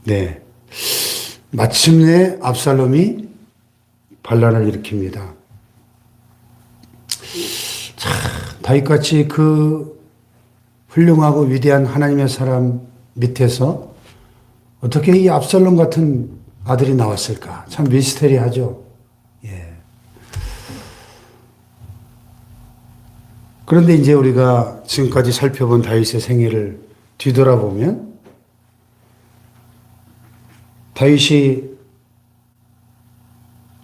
네. 마침내 압살롬이 반란을 일으킵니다. 자, 다윗같이 그 훌륭하고 위대한 하나님의 사람 밑에서 어떻게 이 압살롬 같은 아들이 나왔을까? 참 미스테리하죠. 예. 그런데 이제 우리가 지금까지 살펴본 다윗의 생애를 뒤돌아보면 다윗이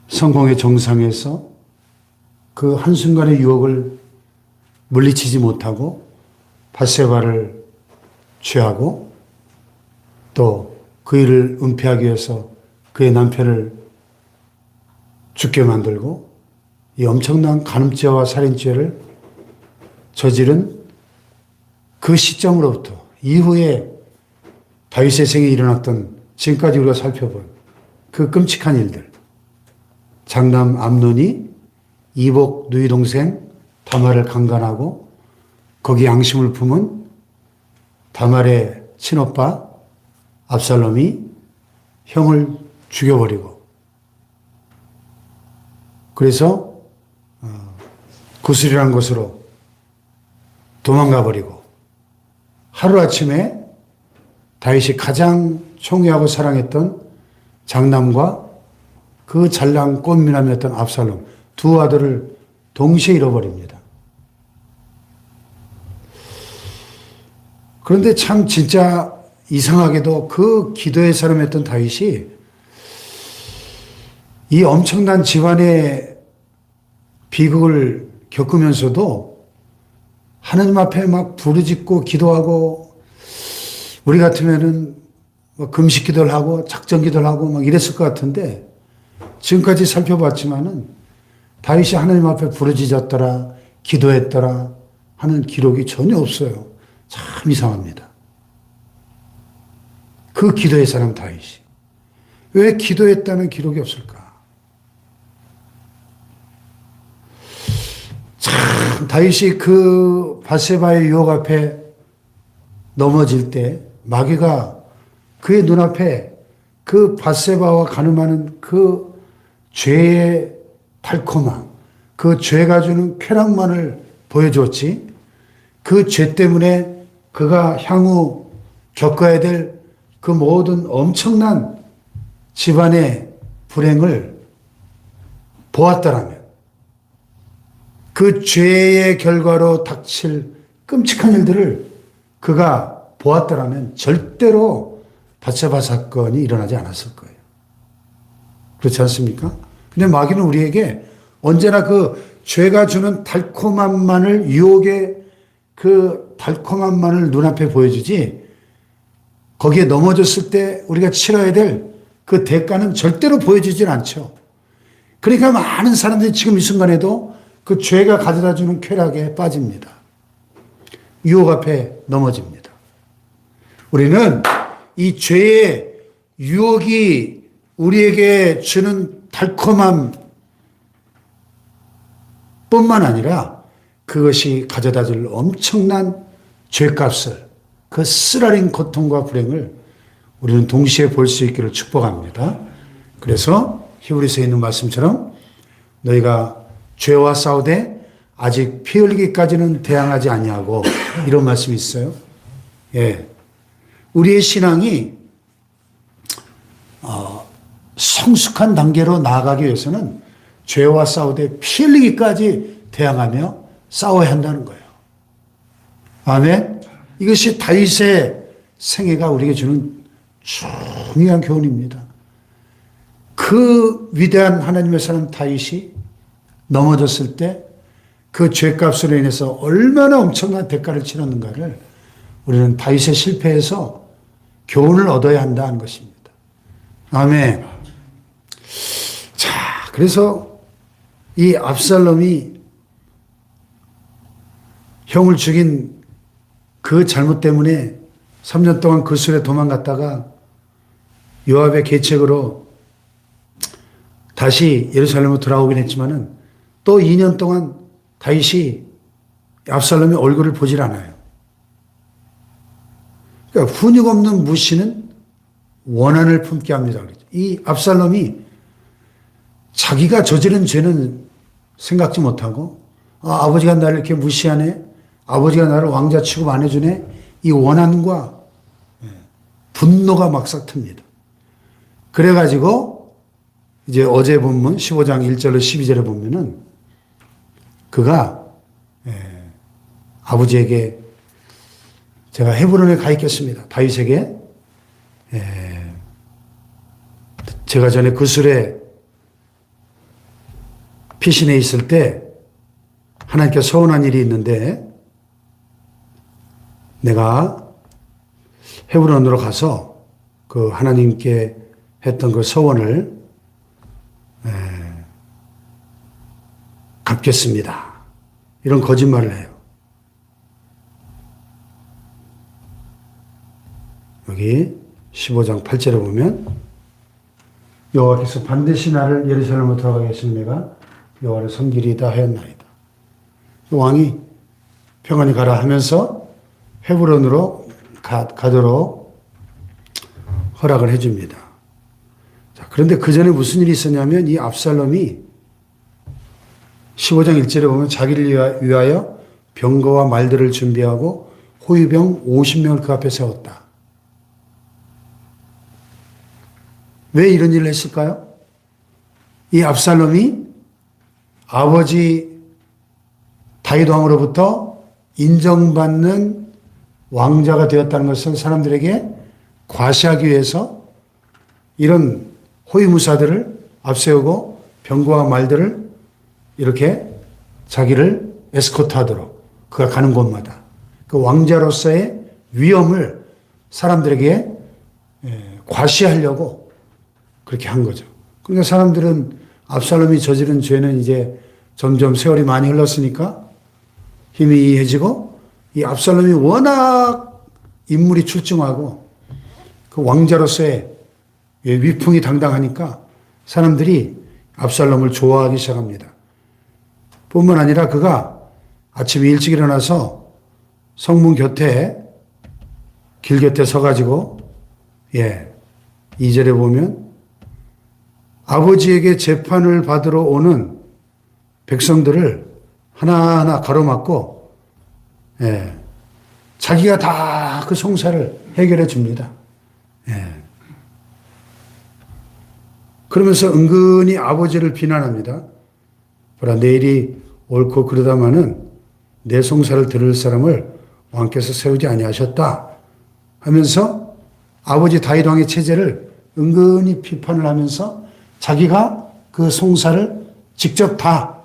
성공의 정상에서 그 한순간의 유혹을 물리치지 못하고 밧세바를 취하고 또 그 일을 은폐하기 위해서 그의 남편을 죽게 만들고 이 엄청난 간음죄와 살인죄를 저지른 그 시점으로부터 이후에 다윗의 생에 일어났던 지금까지 우리가 살펴본 그 끔찍한 일들, 장남 암논이 이복 누이 동생 다말을 강간하고 거기 양심을 품은 다말의 친오빠 압살롬이 형을 죽여버리고 그래서 구슬이라는 곳으로 도망가 버리고 하루아침에 다윗이 가장 총애하고 사랑했던 장남과 그 잘난 꽃미남이었던 압살롬 두 아들을 동시에 잃어버립니다. 그런데 참 진짜 이상하게도 그 기도의 사람이었던 다윗이 이 엄청난 집안의 비극을 겪으면서도 하나님 앞에 막 부르짖고 기도하고 우리 같으면은 뭐 금식 기도를 하고 작전 기도를 하고 막 이랬을 것 같은데 지금까지 살펴봤지만은 다윗이 하나님 앞에 부르짖었더라 기도했더라 하는 기록이 전혀 없어요. 참 이상합니다. 그 기도의 사람 다윗이 왜 기도했다는 기록이 없을까? 참 다윗이 그 밧세바의 유혹 앞에 넘어질 때 마귀가 그의 눈앞에 그 밧세바와 간음하는 그 죄의 달콤함, 그 죄가 주는 쾌락만을 보여줬지 그 죄 때문에 그가 향후 겪어야 될 그 모든 엄청난 집안의 불행을 보았다라면 그 죄의 결과로 닥칠 끔찍한 일들을 그가 보았다라면 절대로 밧세바 사건이 일어나지 않았을 거예요. 그렇지 않습니까? 근데 마귀는 우리에게 언제나 그 죄가 주는 달콤함만을 유혹의 그 달콤함만을 눈앞에 보여주지 거기에 넘어졌을 때 우리가 치러야 될 그 대가는 절대로 보여주질 않죠. 그러니까 많은 사람들이 지금 이 순간에도 그 죄가 가져다주는 쾌락에 빠집니다. 유혹 앞에 넘어집니다. 우리는 이 죄의 유혹이 우리에게 주는 달콤함 뿐만 아니라 그것이 가져다 줄 엄청난 죄값을 그 쓰라린 고통과 불행을 우리는 동시에 볼 수 있기를 축복합니다. 그래서 히브리서에 있는 말씀처럼 너희가 죄와 싸우되 아직 피 흘리기까지는 대항하지 아니하고 이런 말씀이 있어요. 예, 우리의 신앙이 성숙한 단계로 나아가기 위해서는 죄와 싸우되 피 흘리기까지 대항하며 싸워야 한다는 거예요. 아멘. 이것이 다윗의 생애가 우리에게 주는 중요한 교훈입니다. 그 위대한 하나님의 사람 다윗이 넘어졌을 때 그 죄값으로 인해서 얼마나 엄청난 대가를 치렀는가를 우리는 다윗의 실패에서 교훈을 얻어야 한다는 것입니다. 아멘. 자, 그래서 이 압살롬이 형을 죽인 그 잘못 때문에 3년 동안 그 술에 도망갔다가 요압의 계책으로 다시 예루살렘으로 돌아오긴 했지만은 또 2년 동안 다윗이 압살롬의 얼굴을 보질 않아요. 그러니까 훈육 없는 무시는 원한을 품게 합니다. 이 압살롬이 자기가 저지른 죄는 생각지 못하고 아버지가 나를 이렇게 무시하네. 아버지가 나를 왕자 취급 안 해주네. 이 원한과 분노가 막 싹틉니다. 그래가지고 이제 어제 본문 15장 1절로 12절에 보면은 그가 아버지에게 제가 헤브론에 가 있겠습니다. 다윗에게 제가 전에 그술에 피신해 있을 때 하나님께 서운한 일이 있는데 내가 헤브론으로 가서 그 하나님께 했던 그 서원을 갚겠습니다. 이런 거짓말을 해요. 여기 15장 8절에 보면 여호와께서 반드시 나를 예루살렘으로 들어가게 하시는 내가 여호와를 섬기리이다 하였나이다. 왕이 평안히 가라 하면서 헤브론으로 가도록 허락을 해줍니다. 자, 그런데 그 전에 무슨 일이 있었냐면 이 압살롬이 15장 1절에 보면 자기를 위하여 병거와 말들을 준비하고 호위병 50명을 그 앞에 세웠다. 왜 이런 일을 했을까요? 이 압살롬이 아버지 다윗 왕으로부터 인정받는 왕자가 되었다는 것을 사람들에게 과시하기 위해서 이런 호위무사들을 앞세우고 병거와 말들을 이렇게 자기를 에스코트하도록 그가 가는 곳마다 그 왕자로서의 위엄을 사람들에게 과시하려고 그렇게 한 거죠. 그러니까 사람들은 압살롬이 저지른 죄는 이제 점점 세월이 많이 흘렀으니까 희미해지고 이 압살롬이 워낙 인물이 출중하고 그 왕자로서의 위풍이 당당하니까 사람들이 압살롬을 좋아하기 시작합니다. 뿐만 아니라 그가 아침에 일찍 일어나서 성문 곁에 길 곁에 서가지고 2절에 보면 아버지에게 재판을 받으러 오는 백성들을 하나하나 가로막고 자기가 다 그 송사를 해결해 줍니다. 그러면서 은근히 아버지를 비난합니다. 보라 내일이 옳고 그러다마는 내 송사를 들을 사람을 왕께서 세우지 아니하셨다 하면서 아버지 다윗 왕의 체제를 은근히 비판을 하면서 자기가 그 송사를 직접 다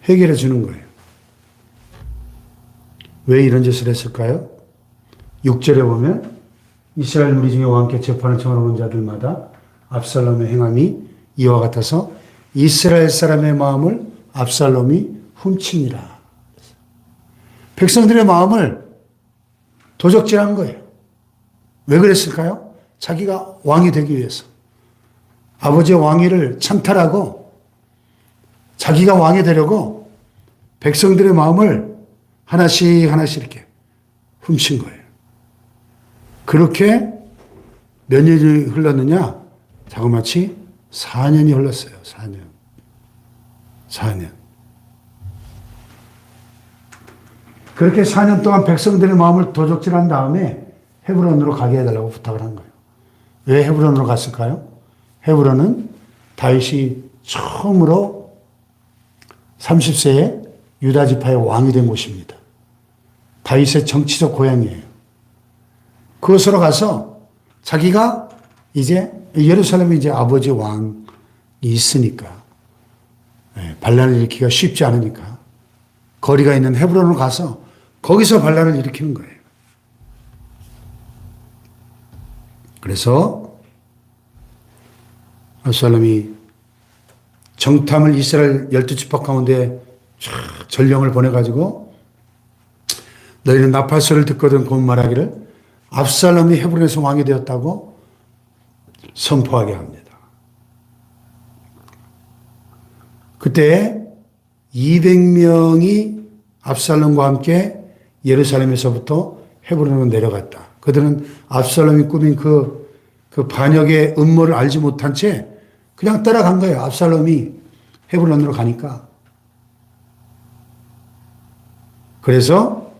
해결해 주는 거예요. 왜 이런 짓을 했을까요? 6절에 보면 이스라엘 무리 중에 왕께 재판을 청하러 오는 자들마다 압살롬의 행함이 이와 같아서 이스라엘 사람의 마음을 압살롬이 훔치니라. 백성들의 마음을 도적질한 거예요. 왜 그랬을까요? 자기가 왕이 되기 위해서. 아버지의 왕위를 찬탈하고 자기가 왕이 되려고 백성들의 마음을 하나씩 하나씩 이렇게 훔친 거예요. 그렇게 몇 년이 흘렀느냐? 자그마치 4년이 흘렀어요. 4년. 그렇게 4년 동안 백성들의 마음을 도적질한 다음에 헤브론으로 가게 해달라고 부탁을 한 거예요. 왜 헤브론으로 갔을까요? 헤브론은 다윗이 처음으로 30세에 유다 지파의 왕이 된 곳입니다. 다윗의 정치적 고향이에요. 그곳으로 가서 자기가 이제 예루살렘에 이제 아버지 왕이 있으니까 반란을 일으키기가 쉽지 않으니까 거리가 있는 헤브론으로 가서 거기서 반란을 일으키는 거예요. 그래서 압살롬이 정탐을 이스라엘 12지파 가운데 전령을 보내가지고 너희는 나팔소리를 듣거든 곧 말하기를 압살롬이 헤브론에서 왕이 되었다고 선포하게 합니다. 그때 200명이 압살롬과 함께 예루살렘에서부터 헤브론으로 내려갔다. 그들은 압살롬이 꾸민 그 그 반역의 음모를 알지 못한 채 그냥 따라간 거예요. 압살롬이 헤브론으로 가니까. 그래서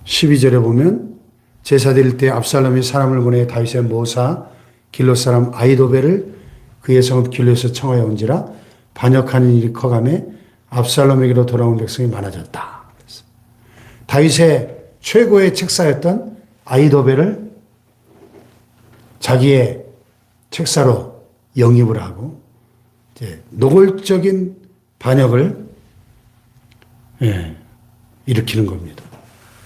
12절에 보면 제사 드릴 때 압살롬이 사람을 보내 다윗의 모사 길롯 사람 아히도벨을 그의 성읍 길롯에서 청하여 온지라 반역하는 일이 커가매 압살롬에게로 돌아온 백성이 많아졌다. 다윗의 최고의 책사였던 아히도벨을 자기의 책사로 영입을 하고 이제 노골적인 반역을 일으키는 겁니다.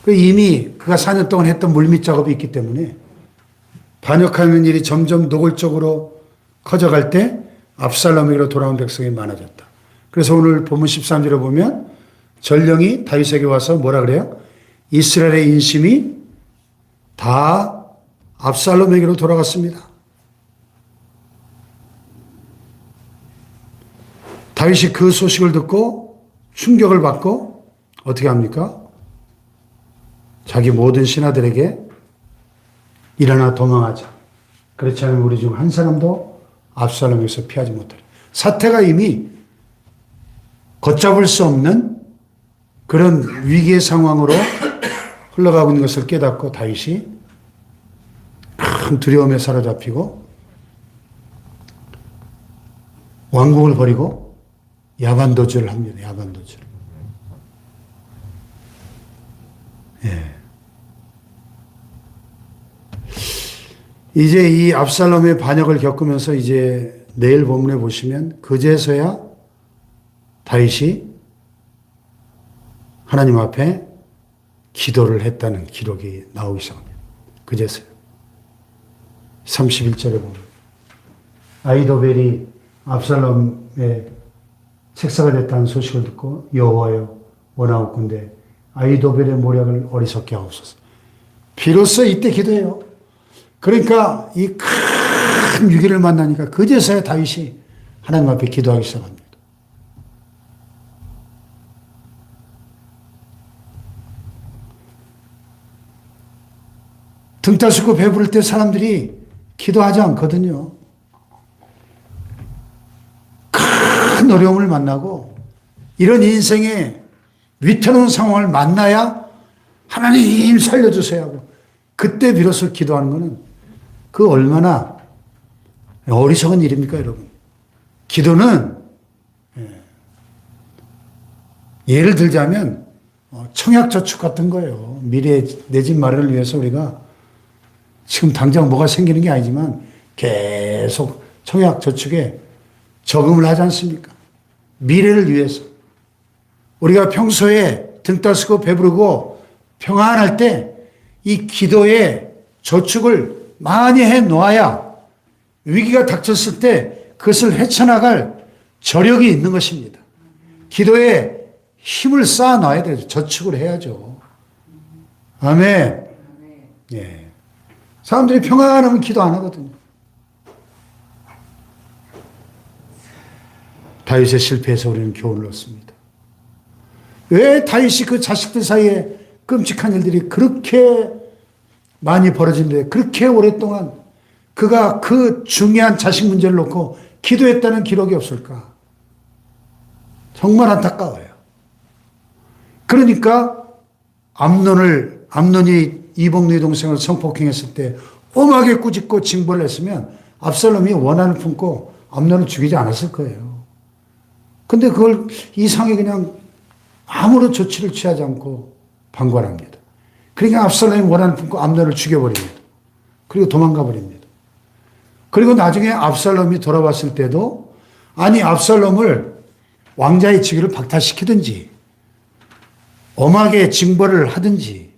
이미 그가 4년 동안 했던 물밑 작업이 있기 때문에 반역하는 일이 점점 노골적으로 커져갈 때 압살롬에게로 돌아온 백성이 많아졌다. 그래서 오늘 본문 13절에 보면 전령이 다윗에게 와서 뭐라 그래요? 이스라엘의 인심이 다 압살롬에게로 돌아갔습니다. 다윗이 그 소식을 듣고 충격을 받고 어떻게 합니까? 자기 모든 신하들에게 일어나 도망하자. 그렇지 않으면 우리 중 한 사람도 압살롬에게서 피하지 못하리. 사태가 이미 걷잡을 수 없는 그런 위기의 상황으로 흘러가고 있는 것을 깨닫고 다윗이 큰 두려움에 사로잡히고 왕궁을 버리고 야반도주를 합니다. 야반도주. 예. 이제 이 압살롬의 반역을 겪으면서 이제 내일 본문에 보시면 그제서야 다윗이 하나님 앞에 기도를 했다는 기록이 나오기 시작합니다. 그제서야. 31절에 보면 아히도벨이 압살롬의 책사가 됐다는 소식을 듣고 여호와여 원하옵건대 아히도벨의 모략을 어리석게 하옵소서. 비로소 이때 기도해요. 그러니까 이 큰 위기를 만나니까 그제서야 다윗이 하나님 앞에 기도하기 시작합니다. 등 따시고 배부를 때 사람들이 기도하지 않거든요. 큰 어려움을 만나고 이런 인생의 위태로운 상황을 만나야 하나님 살려주세요 하고 그때 비로소 기도하는 것은 그 얼마나 어리석은 일입니까, 여러분? 기도는 예를 들자면 청약저축 같은 거예요. 미래 내 집 마련을 위해서 우리가 지금 당장 뭐가 생기는 게 아니지만 계속 청약저축에 저금을 하지 않습니까? 미래를 위해서. 우리가 평소에 등 따스고 배부르고 평안할 때 이 기도에 저축을 많이 해 놓아야 위기가 닥쳤을 때 그것을 헤쳐나갈 저력이 있는 것입니다. 기도에 힘을 쌓아 놔야 돼요. 저축을 해야죠. 아멘. 예. 사람들이 평안하면 기도 안 하거든요. 다윗의 실패에서 우리는 교훈을 얻습니다. 왜 다윗이 그 자식들 사이에 끔찍한 일들이 그렇게 많이 벌어지는데 그렇게 오랫동안 그가 그 중요한 자식 문제를 놓고 기도했다는 기록이 없을까? 정말 안타까워요. 그러니까 암논이 이복누의 동생을 성폭행했을 때 엄하게 꾸짖고 징벌을 했으면 압살롬이 원한을 품고 암논을 죽이지 않았을 거예요. 근데 그걸 이상하게 그냥 아무런 조치를 취하지 않고 방관합니다. 그러니까 압살롬이 원한을 품고 암논을 죽여버립니다. 그리고 도망가 버립니다. 그리고 나중에 압살롬이 돌아왔을 때도 아니 압살롬을 왕자의 직위를 박탈시키든지 엄하게 징벌을 하든지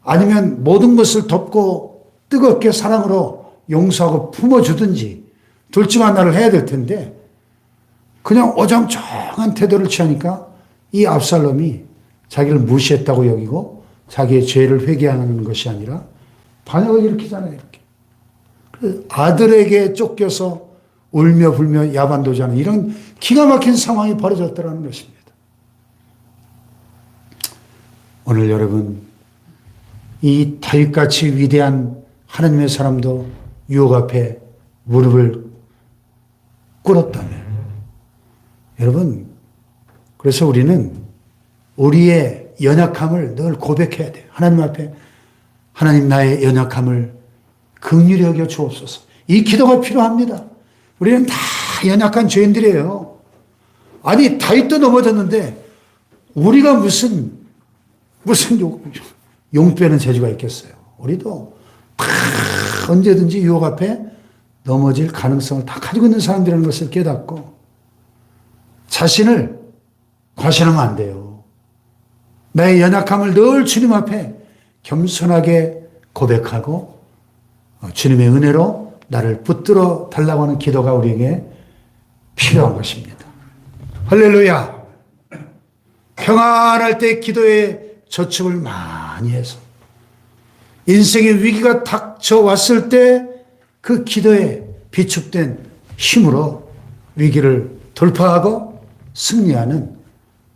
아니면 모든 것을 덮고 뜨겁게 사랑으로 용서하고 품어주든지 둘 중 하나를 해야 될 텐데 그냥 어정쩡한 태도를 취하니까 이 압살롬이 자기를 무시했다고 여기고 자기의 죄를 회개하는 것이 아니라 반역을 일으키잖아요. 이렇게. 아들에게 쫓겨서 울며 불며 야반도주하는 이런 기가 막힌 상황이 벌어졌다는 것입니다. 오늘 여러분 이 다윗같이 위대한 하나님의 사람도 유혹 앞에 무릎을 꿇었다면, 여러분, 그래서 우리는 우리의 연약함을 늘 고백해야 돼요. 하나님 앞에, 하나님 나의 연약함을 긍휼히 여겨 주옵소서. 이 기도가 필요합니다. 우리는 다 연약한 죄인들이에요. 아니, 다윗도 넘어졌는데 우리가 무슨 용 빼는 재주가 있겠어요. 우리도 다 언제든지 유혹 앞에 넘어질 가능성을 다 가지고 있는 사람들이라는 것을 깨닫고 자신을 과신하면 안 돼요. 나의 연약함을 늘 주님 앞에 겸손하게 고백하고 주님의 은혜로 나를 붙들어 달라고 하는 기도가 우리에게 필요한 것입니다. 할렐루야. 평안할 때 기도에 저축을 많이 해서 인생의 위기가 닥쳐왔을 때 그 기도에 비축된 힘으로 위기를 돌파하고 승리하는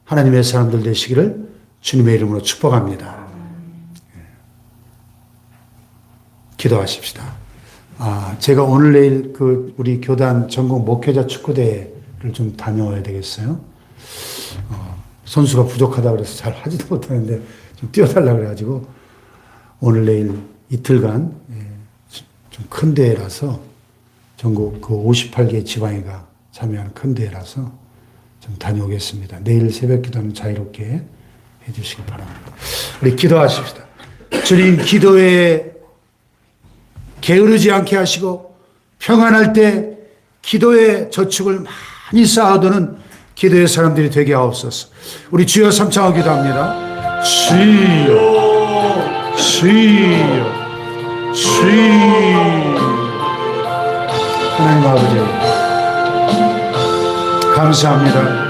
하나님의 사람들 되시기를 주님의 이름으로 축복합니다. 기도하십시다. 제가 오늘 내일 우리 교단 전국 목회자 축구대회를 좀 다녀와야 되겠어요. 선수가 부족하다 그래서 잘 하지도 못하는데 좀 뛰어달라 그래가지고 오늘 내일 이틀간 좀 큰 대회라서 전국 58개 지방회가 참여하는 큰 대회라서 좀 다녀오겠습니다. 내일 새벽 기도는 자유롭게 해주시기 바랍니다. 우리 기도하십시다. 주님, 기도에 게으르지 않게 하시고 평안할 때 기도의 저축을 많이 쌓아두는 기도의 사람들이 되게 하옵소서. 우리 주여 삼창하고 기도합니다. 주여, 주여, 주여. 하나님 아버지 감사합니다.